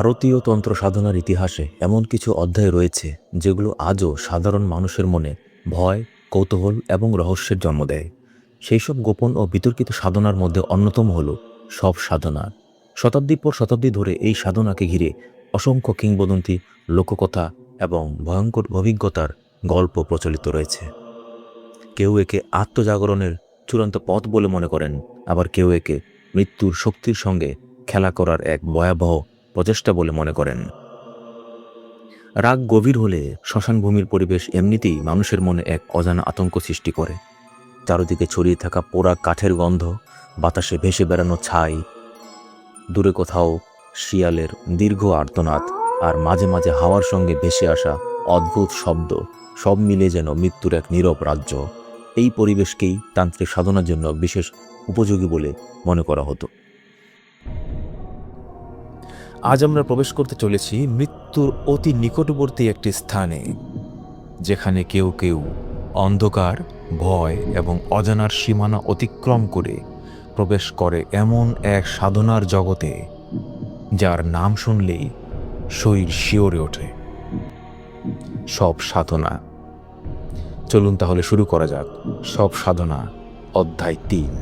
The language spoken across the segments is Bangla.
ভারতীয় তন্ত্র সাধনার ইতিহাসে এমন কিছু অধ্যায় রয়েছে যেগুলো আজও সাধারণ মানুষের মনে ভয়, কৌতূহল এবং রহস্যের জন্ম দেয়। সেই সব গোপন ও বিতর্কিত সাধনার মধ্যে অন্যতম হল শব সাধনা। শতাব্দীর পর শতাব্দী ধরে এই সাধনাকে ঘিরে অসংখ্য কিংবদন্তি, লোককথা এবং ভয়ঙ্কর অভিজ্ঞতার গল্প প্রচলিত রয়েছে। কেউ একে আত্মজাগরণের চূড়ান্ত পথ বলে মনে করেন, আবার কেউ একে মৃত্যুর শক্তির সঙ্গে খেলা করার এক ভয়াবহ প্রচেষ্টা বলে মনে করেন। রাগ গভীর হলে শ্মশানভূমির পরিবেশ এমনিতেই মানুষের মনে এক অজানা আতঙ্ক সৃষ্টি করে। চারদিকে ছড়িয়ে থাকা পোড়া কাঠের গন্ধ, বাতাসে ভেসে বেড়ানো ছাই, দূরে কোথাও শিয়ালের দীর্ঘ আর্তনাদ, আর মাঝে মাঝে হাওয়ার সঙ্গে ভেসে আসা অদ্ভুত শব্দ, সব মিলে যেন মৃত্যুর এক নীরব রাজ্য। এই পরিবেশকেই তান্ত্রিক সাধনার জন্য বিশেষ উপযোগী বলে মনে করা হতো। আজ আমরা প্রবেশ করতে চলেছি মৃত্যুর অতি নিকটবর্তী একটি স্থানে, যেখানে কেউ কেউ অন্ধকার, ভয় এবং অজানার সীমানা অতিক্রম করে প্রবেশ করে এমন এক সাধনার জগতে যার নাম শুনলেই শরীর শিওরে ওঠে। শব সাধনা। চলুন তাহলে শুরু করা যাক শব সাধনা অধ্যায় 3।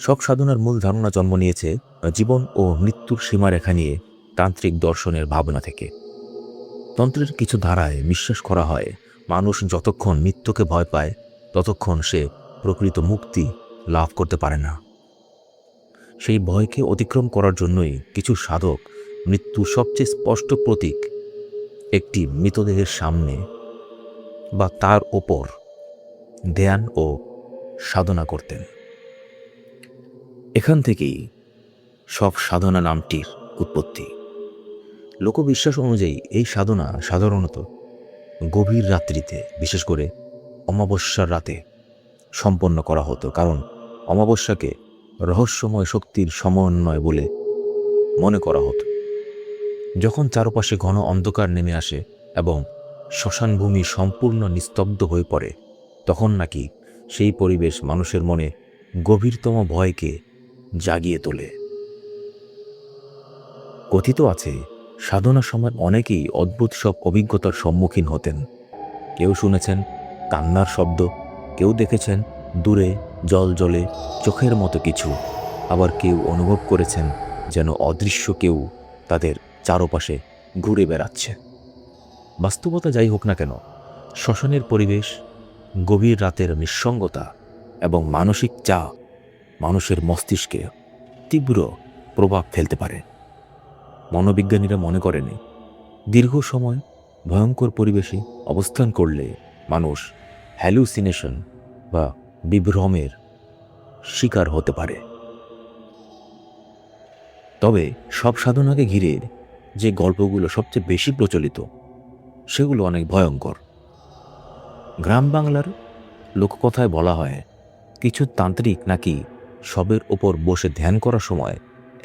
শব সাধনার মূল ধারণা জন্ম নিয়েছে জীবন ও মৃত্যুর সীমারেখা নিয়ে তান্ত্রিক দর্শনের ভাবনা থেকে। তন্ত্রের কিছু ধারায় বিশ্বাস করা হয়, মানুষ যতক্ষণ মৃত্যুকে ভয় পায় ততক্ষণ সে প্রকৃত মুক্তি লাভ করতে পারে না। সেই ভয়কে অতিক্রম করার জন্যই কিছু সাধক মৃত্যুর সবচেয়ে স্পষ্ট প্রতীক একটি মৃতদেহের সামনে বা তার ওপর ধ্যান ও সাধনা করতেন। এখান থেকেই শব সাধনা নামটির উৎপত্তি। লোকবিশ্বাস অনুযায়ী এই সাধনা সাধারণত গভীর রাত্রিতে, বিশেষ করে অমাবস্যার রাতে সম্পন্ন করা হতো, কারণ অমাবস্যাকে রহস্যময় শক্তির সমন্বয় বলে মনে করা হতো। যখন চারপাশে ঘন অন্ধকার নেমে আসে এবং শ্মশানভূমি সম্পূর্ণ নিস্তব্ধ হয়ে পড়ে, তখন নাকি সেই পরিবেশ মানুষের মনে গভীরতম ভয়কে জাগিয়ে তোলে। কথিত আছে, সাধনার সময় অনেকেই অদ্ভুত সব অভিজ্ঞতার সম্মুখীন হতেন। কেউ শুনেছেন কান্নার শব্দ, কেউ দেখেছেন দূরে জল জ্বলে চোখের মতো কিছু, আবার কেউ অনুভব করেছেন যেন অদৃশ্য কেউ তাদের চারপাশে ঘুরে বেড়াচ্ছে। বাস্তবতা যাই হোক না কেন, শ্মশানের পরিবেশ, গভীর রাতের নিঃসঙ্গতা এবং মানসিক চাপ মানুষের মস্তিষ্কে তীব্র প্রভাব ফেলতে পারে। মনোবিজ্ঞানীরা মনে করেন, দীর্ঘ সময় ভয়ঙ্কর পরিবেশে অবস্থান করলে মানুষ হ্যালুসিনেশন বা বিভ্রমের শিকার হতে পারে। তবে সব সাধনাকে ঘিরে যে গল্পগুলো সবচেয়ে বেশি প্রচলিত সেগুলো অনেক ভয়ঙ্কর। গ্রাম বাংলার লোককথায় বলা হয়, কিছু তান্ত্রিক নাকি শবের ওপর বসে ধ্যান করার সময়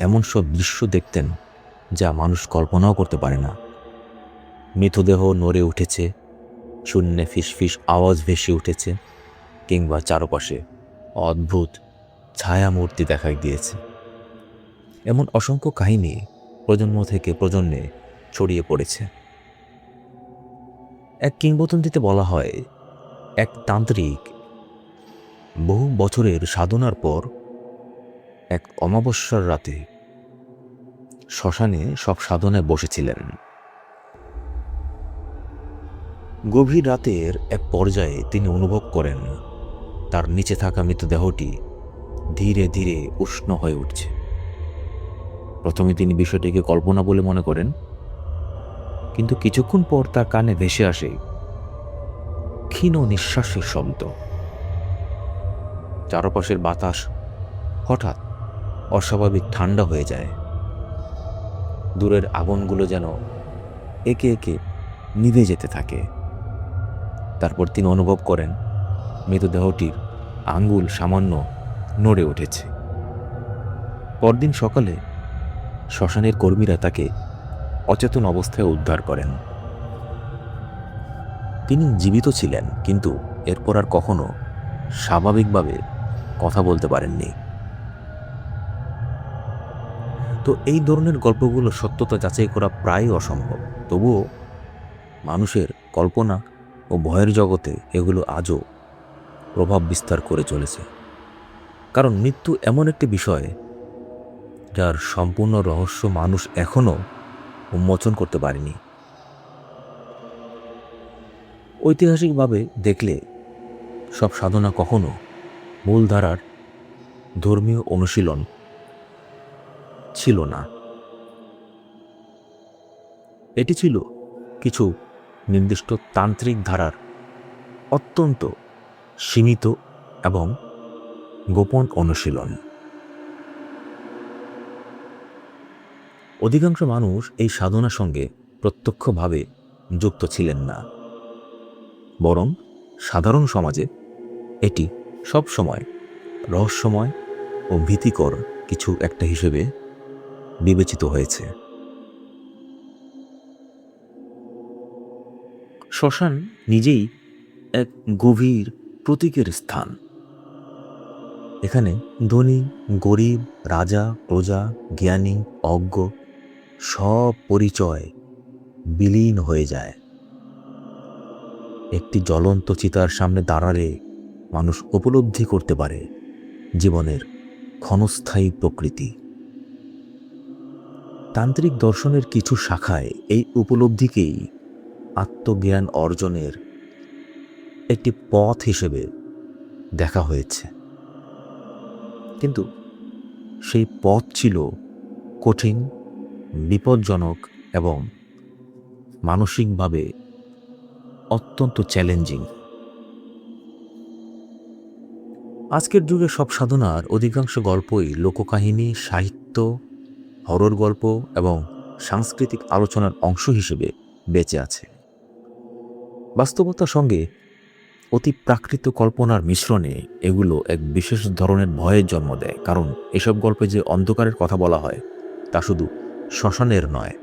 এমন সব দৃশ্য দেখতেন যা মানুষ কল্পনাও করতে পারে না। মৃতদেহ নড়ে উঠেছে, শূন্যে ফিসফিস আওয়াজ ভেসে উঠেছে, কিংবা চারপাশে অদ্ভুত ছায়ামূর্তি দেখা দিয়েছে। এমন অসংখ্য কাহিনী প্রজন্ম থেকে প্রজন্মে ছড়িয়ে পড়েছে। এক কিংবদন্তিতে বলা হয়, এক তান্ত্রিক বহু বছরের সাধনার পর এক অমাবস্যার রাতে শ্মশানে সব সাধনায় বসেছিলেন। গভীর রাতের এক পর্যায়ে তিনি অনুভব করেন তার নিচে থাকা মৃতদেহটি ধীরে ধীরে উষ্ণ হয়ে উঠছে। প্রথমে তিনি বিষয়টিকে কল্পনা বলে মনে করেন, কিন্তু কিছুক্ষণ পর তার কানে ভেসে আসে ক্ষীণ নিঃশ্বাসের শব্দ। চারপাশের বাতাস হঠাৎ অস্বাভাবিক ঠান্ডা হয়ে যায়। দূরের আগুনগুলো যেন একে একে নিভে যেতে থাকে। তারপর তিনি অনুভব করেন মৃতদেহটির আঙ্গুল সামান্য নড়ে উঠেছে। পরদিন সকালে শ্মশানের কর্মীরা তাকে অচেতন অবস্থায় উদ্ধার করেন। তিনি জীবিত ছিলেন, কিন্তু এরপর আর কখনো স্বাভাবিকভাবে কথা বলতে পারেননি। তো এই ধরনের গল্পগুলো সত্যতা যাচাই করা প্রায় অসম্ভব। তবুও মানুষের কল্পনা ও ভয়ের জগতে এগুলো আজও প্রভাব বিস্তার করে চলেছে। কারণ মৃত্যু এমন একটি বিষয় যার সম্পূর্ণ রহস্য মানুষ এখনও উন্মোচন করতে পারেনি। ঐতিহাসিকভাবে দেখলে সব সাধনা কখনো মূলধারার ধর্মীয় অনুশীলন ছিল না। এটি ছিল কিছু নির্দিষ্ট তান্ত্রিক ধারার অত্যন্ত সীমিত এবং গোপন অনুশীলন। অধিকাংশ মানুষ এই সাধনার সঙ্গে প্রত্যক্ষভাবে যুক্ত ছিলেন না, বরং সাধারণ সমাজে এটি সবসময় রহস্যময় ও ভীতিকর কিছু একটা হিসেবে বিবেচিত হয়েছে। শ্মশান নিজেই এক গভীর প্রতীকের স্থান। এখানে ধনী গরিব, রাজা প্রজা, জ্ঞানী অজ্ঞ সব পরিচয় বিলীন হয়ে যায়। একটি জ্বলন্ত চিতার সামনে দাঁড়ালে মানুষ উপলব্ধি করতে পারে জীবনের ক্ষণস্থায়ী প্রকৃতি। তান্ত্রিক দর্শনের কিছু শাখায় এই উপলব্ধিকেই আত্মজ্ঞান অর্জনের একটি পথ হিসেবে দেখা হয়েছে, কিন্তু সেই পথ ছিল কঠিন, বিপজ্জনক এবং মানসিকভাবে অত্যন্ত চ্যালেঞ্জিং। আজকের যুগে সব সাধনার অধিকাংশ গল্পই লোককাহিনী, সাহিত্য, হরর গল্প এবং সাংস্কৃতিক আলোচনার অংশ হিসেবে বেঁচে আছে। বাস্তবতার সঙ্গে অতি প্রাকৃত কল্পনার মিশ্রণে এগুলো এক বিশেষ ধরনের ভয়ের জন্ম দেয়। কারণ এসব গল্পে যে অন্ধকারের কথা বলা হয় তা শুধু শ্মশানের নয়,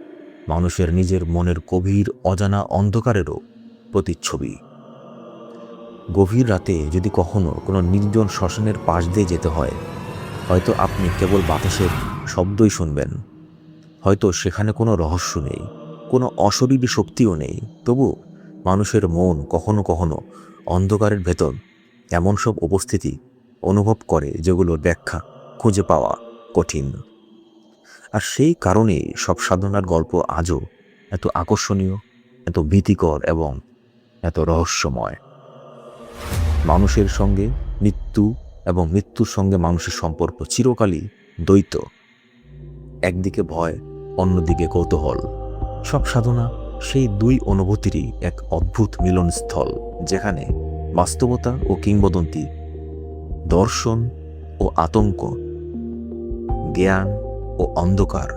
মানুষের নিজের মনের গভীর অজানা অন্ধকারেরও প্রতিচ্ছবি। গভীর রাতে যদি কখনো কোনো নির্জন শ্মশানের পাশ দিয়ে যেতে হয়, হয়তো আপনি কেবল বাতাসের শব্দই শুনবেন, হয়তো সেখানে কোনো রহস্য নেই, কোনো অশরীরী শক্তিও নেই। তবু মানুষের মন কখনো কখনো অন্ধকারের ভেতর এমন সব উপস্থিতি অনুভব করে যেগুলোর ব্যাখ্যা খুঁজে পাওয়া কঠিন। আর সেই কারণেই সব সাধনার গল্প আজও এত আকর্ষণীয়, এত ভীতিকর এবং এত রহস্যময়। মানুষের সঙ্গে মৃত্যু এবং মৃত্যুর সঙ্গে মানুষের সম্পর্ক চিরকালই দ্বৈত, একদিকে ভয়, অন্যদিকে কৌতূহল। সব সাধনা সেই দুই অনুভূতিরই এক অদ্ভুত মিলনস্থল, যেখানে বাস্তবতা ও কিংবদন্তি, দর্শন ও আতঙ্ক, জ্ঞান ও অন্ধকার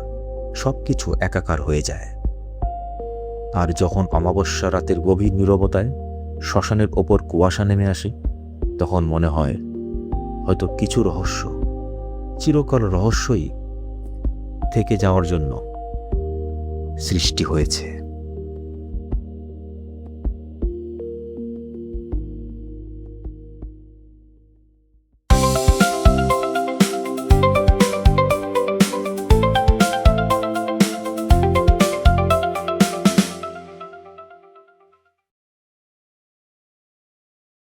সবকিছু একাকার হয়ে যায়। আর যখন অমাবস্যা রাতের গভীর নীরবতায় শ্মশানের ওপর কুয়াশা নেমে আসে, তখন মনে হয় হয়তো কিছু রহস্য চিরকাল রহস্যই থেকে যাওয়ার জন্য সৃষ্টি হয়েছে।